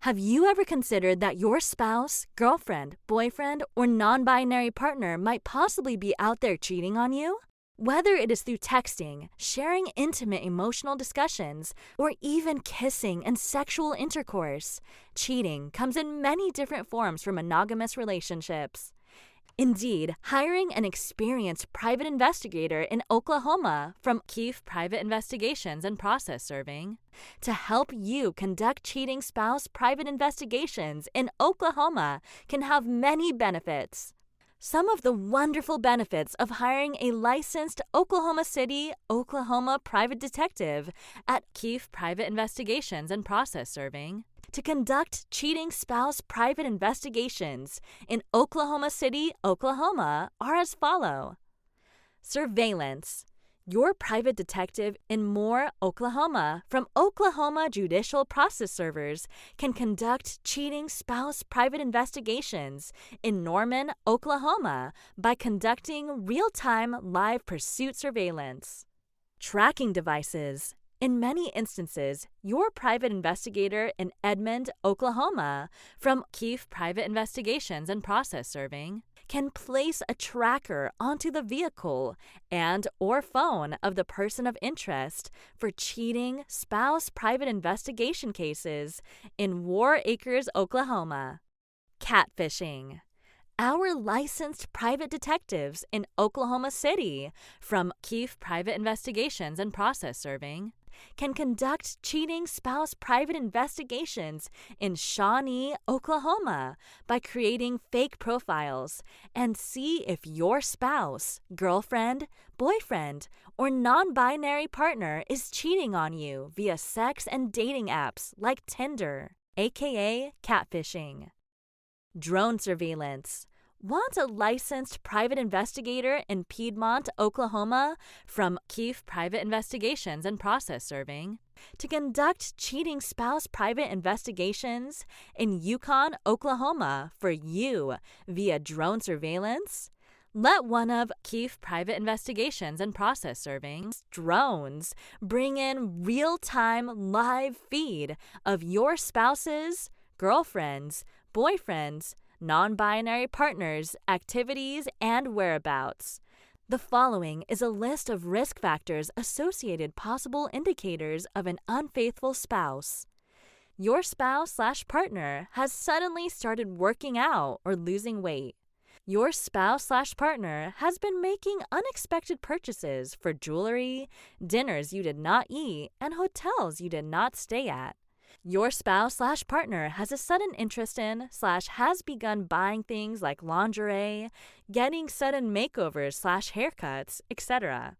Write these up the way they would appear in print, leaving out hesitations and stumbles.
Have you ever considered that your spouse, girlfriend, boyfriend, or non-binary partner might possibly be out there cheating on you? Whether it is through texting, sharing intimate emotional discussions, or even kissing and sexual intercourse, cheating comes in many different forms for monogamous relationships. Indeed, hiring an experienced private investigator in Oklahoma from Keefe Private Investigations and Process Serving to help you conduct cheating spouse private investigations in Oklahoma can have many benefits. Some of the wonderful benefits of hiring a licensed Oklahoma City, Oklahoma private detective at Keefe Private Investigations and Process Serving to conduct cheating spouse private investigations in Oklahoma City, Oklahoma are as follow. Surveillance. Your private detective in Moore, Oklahoma, from Oklahoma Judicial Process Servers can conduct cheating spouse private investigations in Norman, Oklahoma by conducting real-time live pursuit surveillance. Tracking devices. In many instances, your private investigator in Edmond, Oklahoma, from Keefe Private Investigations and Process Serving, can place a tracker onto the vehicle and or phone of the person of interest for cheating spouse private investigation cases in War Acres, Oklahoma. Catfishing. Our licensed private detectives in Oklahoma City from Keefe Private Investigations and Process Serving can conduct cheating spouse private investigations in Shawnee, Oklahoma by creating fake profiles and see if your spouse, girlfriend, boyfriend, or non-binary partner is cheating on you via sex and dating apps like Tinder, aka catfishing. Drone surveillance. Want a licensed private investigator in Piedmont, Oklahoma from Keefe Private Investigations and Process Serving to conduct cheating spouse private investigations in Yukon, Oklahoma for you via drone surveillance? Let one of Keefe Private Investigations and Process Serving's drones bring in real-time live feed of your spouse's, girlfriend's, boyfriend's, non-binary partners, activities, and whereabouts. The following is a list of risk factors associated possible indicators of an unfaithful spouse. Your spouse/partner has suddenly started working out or losing weight. Your spouse/partner has been making unexpected purchases for jewelry, dinners you did not eat, and hotels you did not stay at. Your spouse/partner has a sudden interest in/has begun buying things like lingerie, getting sudden makeovers/haircuts, etc.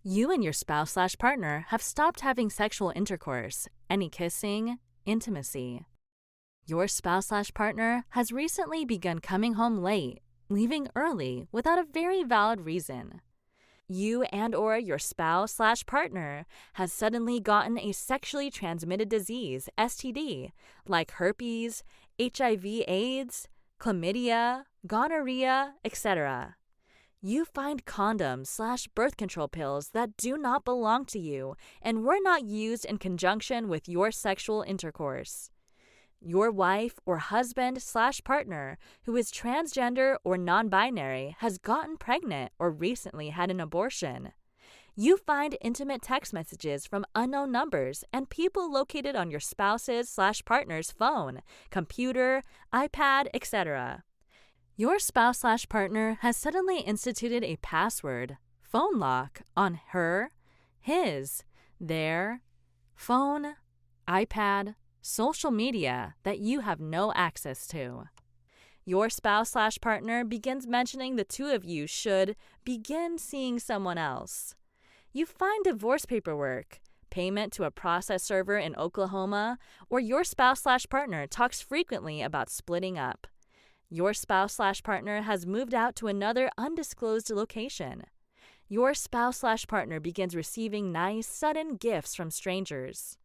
You and your spouse/partner have stopped having sexual intercourse, any kissing, intimacy. Your spouse/partner has recently begun coming home late, leaving early without a very valid reason. You and or your spouse/partner has suddenly gotten a sexually transmitted disease, STD, like herpes, HIV/AIDS, chlamydia, gonorrhea, etc. You find condoms/birth control pills that do not belong to you and were not used in conjunction with your sexual intercourse. Your wife or husband/partner who is transgender or non-binary has gotten pregnant or recently had an abortion. You find intimate text messages from unknown numbers and people located on your spouse's/partner's phone, computer, iPad, etc. Your spouse/partner has suddenly instituted a password, phone lock on her, his, their, phone, iPad, social media that you have no access to. Your spouse/partner begins mentioning the two of you should begin seeing someone else. You find divorce paperwork, payment to a process server in Oklahoma, or your spouse/partner talks frequently about splitting up. Your spouse/partner has moved out to another undisclosed location. Your spouse/partner begins receiving nice, sudden gifts from strangers.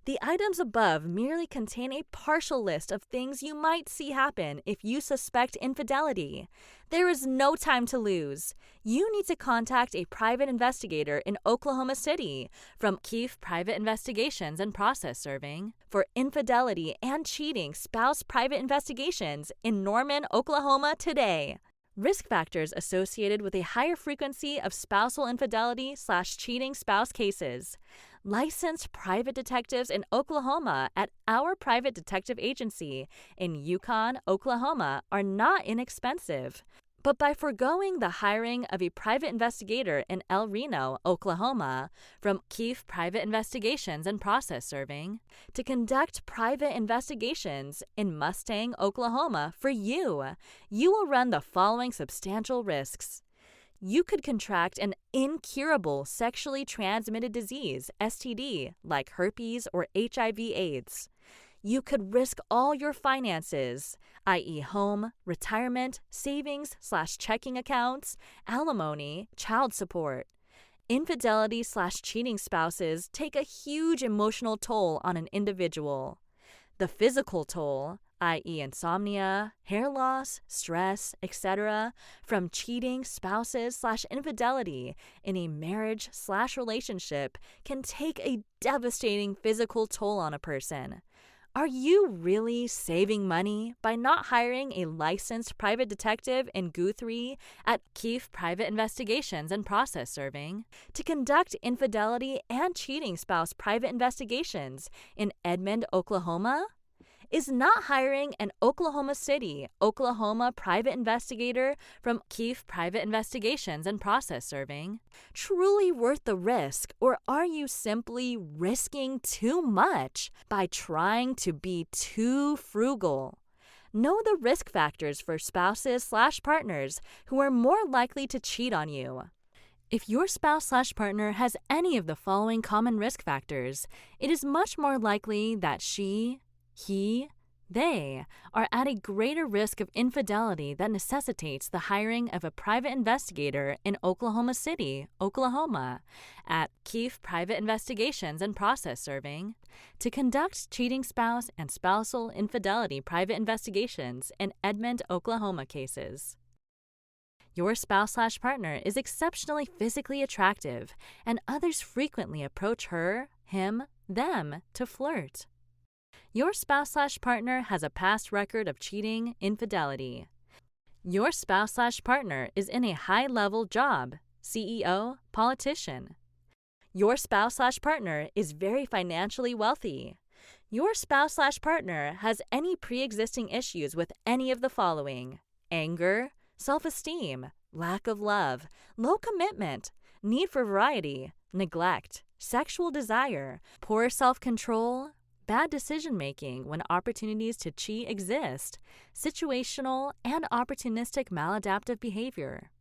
The items above merely contain a partial list of things you might see happen if you suspect infidelity. There is no time to lose. You need to contact a private investigator in Oklahoma City from Keefe Private Investigations and Process Serving for infidelity and cheating spouse private investigations in Norman, Oklahoma today. Risk factors associated with a higher frequency of spousal infidelity/cheating spouse cases. Licensed private detectives in Oklahoma at our private detective agency in Yukon, Oklahoma are not inexpensive. But by foregoing the hiring of a private investigator in El Reno, Oklahoma, from Keefe Private Investigations and Process Serving, to conduct private investigations in Mustang, Oklahoma for you will run the following substantial risks. You could contract an incurable sexually transmitted disease, STD, like herpes or HIV/AIDS. You could risk all your finances, i.e. home, retirement, savings/checking accounts, alimony, child support. Infidelity/cheating spouses take a huge emotional toll on an individual. The physical toll, i.e. insomnia, hair loss, stress, etc., from cheating spouses/infidelity in a marriage/relationship can take a devastating physical toll on a person. Are you really saving money by not hiring a licensed private detective in Guthrie at Keefe Private Investigations and Process Serving to conduct infidelity and cheating spouse private investigations in Edmond, Oklahoma? Is not hiring an Oklahoma City, Oklahoma private investigator from Keefe Private Investigations and Process Serving truly worth the risk, or are you simply risking too much by trying to be too frugal? Know the risk factors for spouses/partners who are more likely to cheat on you. If your spouse/partner has any of the following common risk factors, it is much more likely that they are at a greater risk of infidelity that necessitates the hiring of a private investigator in Oklahoma City, Oklahoma, at Keefe Private Investigations and Process Serving to conduct cheating spouse and spousal infidelity private investigations in Edmond, Oklahoma cases. Your spouse/partner is exceptionally physically attractive, and others frequently approach her, him, them to flirt. Your spouse/partner has a past record of cheating, infidelity. Your spouse/partner is in a high-level job, CEO, politician. Your spouse/partner is very financially wealthy. Your spouse/partner has any pre-existing issues with any of the following: anger, self-esteem, lack of love, low commitment, need for variety, neglect, sexual desire, poor self-control, bad decision-making when opportunities to cheat exist, situational and opportunistic maladaptive behavior.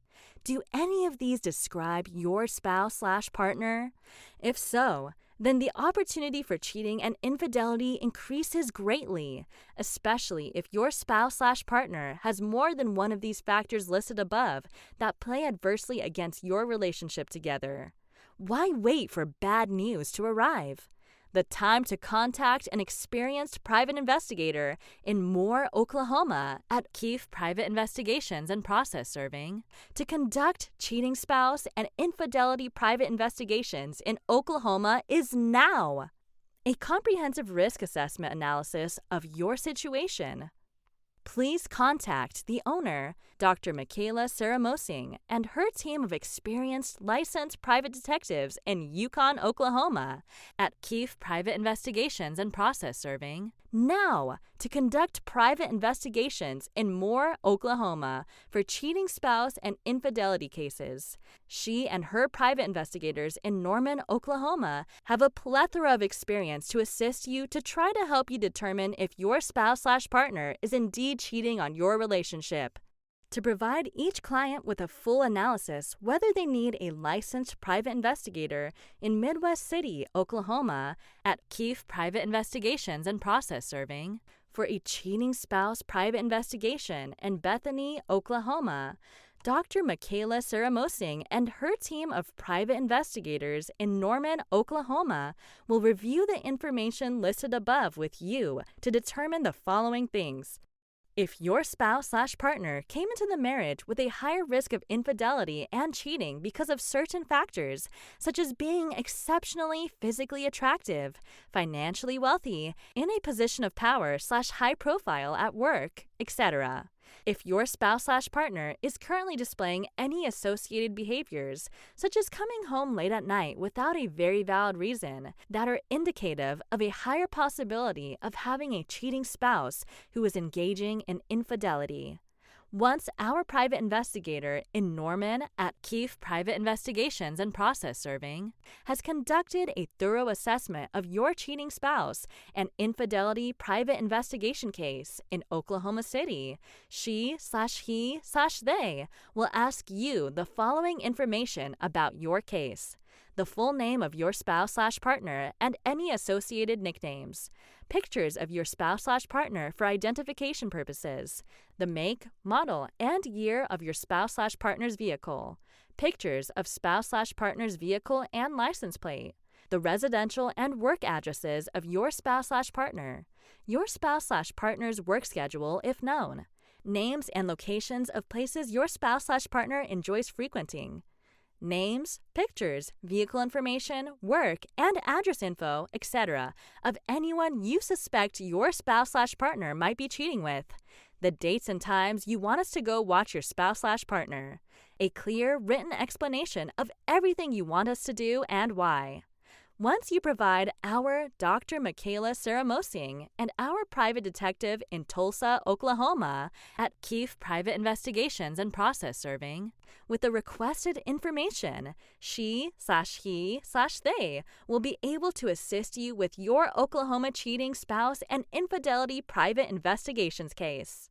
Do any of these describe your spouse/partner? If so, then the opportunity for cheating and infidelity increases greatly, especially if your spouse/partner has more than one of these factors listed above that play adversely against your relationship together. Why wait for bad news to arrive? The time to contact an experienced private investigator in Moore, Oklahoma at Keefe Private Investigations and Process Serving to conduct cheating spouse and infidelity private investigations in Oklahoma is now. A comprehensive risk assessment analysis of your situation. Please contact the owner, Dr. Makayla Keefe, and her team of experienced licensed private detectives in Yukon, Oklahoma, at Keefe Private Investigations and Process Serving, now to conduct private investigations in Moore, Oklahoma, for cheating spouse and infidelity cases. She and her private investigators in Norman, Oklahoma, have a plethora of experience to assist you to try to help you determine if your spouse/partner is indeed cheating on your relationship. To provide each client with a full analysis whether they need a licensed private investigator in Midwest City, Oklahoma, at Keefe Private Investigations and Process Serving, for a cheating spouse private investigation in Bethany, Oklahoma, Dr. Makayla Keefe and her team of private investigators in Norman, Oklahoma, will review the information listed above with you to determine the following things. If your spouse/partner came into the marriage with a higher risk of infidelity and cheating because of certain factors, such as being exceptionally physically attractive, financially wealthy, in a position of power/high profile at work, etc. If your spouse/partner is currently displaying any associated behaviors, such as coming home late at night without a very valid reason, that are indicative of a higher possibility of having a cheating spouse who is engaging in infidelity. Once our private investigator in Norman at Keefe Private Investigations and Process Serving has conducted a thorough assessment of your cheating spouse and infidelity private investigation case in Oklahoma City, she/he/they will ask you the following information about your case: the full name of your spouse/partner and any associated nicknames, pictures of your spouse/partner for identification purposes, the make, model, and year of your spouse/partner's vehicle, pictures of spouse/partner's vehicle and license plate, the residential and work addresses of your spouse/partner, your spouse/partner's work schedule if known, names and locations of places your spouse/partner enjoys frequenting, names, pictures, vehicle information, work, and address info, etc. of anyone you suspect your spouse/partner might be cheating with, the dates and times you want us to go watch your spouse/partner, a clear written explanation of everything you want us to do and why. Once you provide our Dr. Makayla Keefe and our private detective in Tulsa, Oklahoma at Keefe Private Investigations and Process Serving with the requested information, she/he/they will be able to assist you with your Oklahoma cheating spouse and infidelity private investigations case.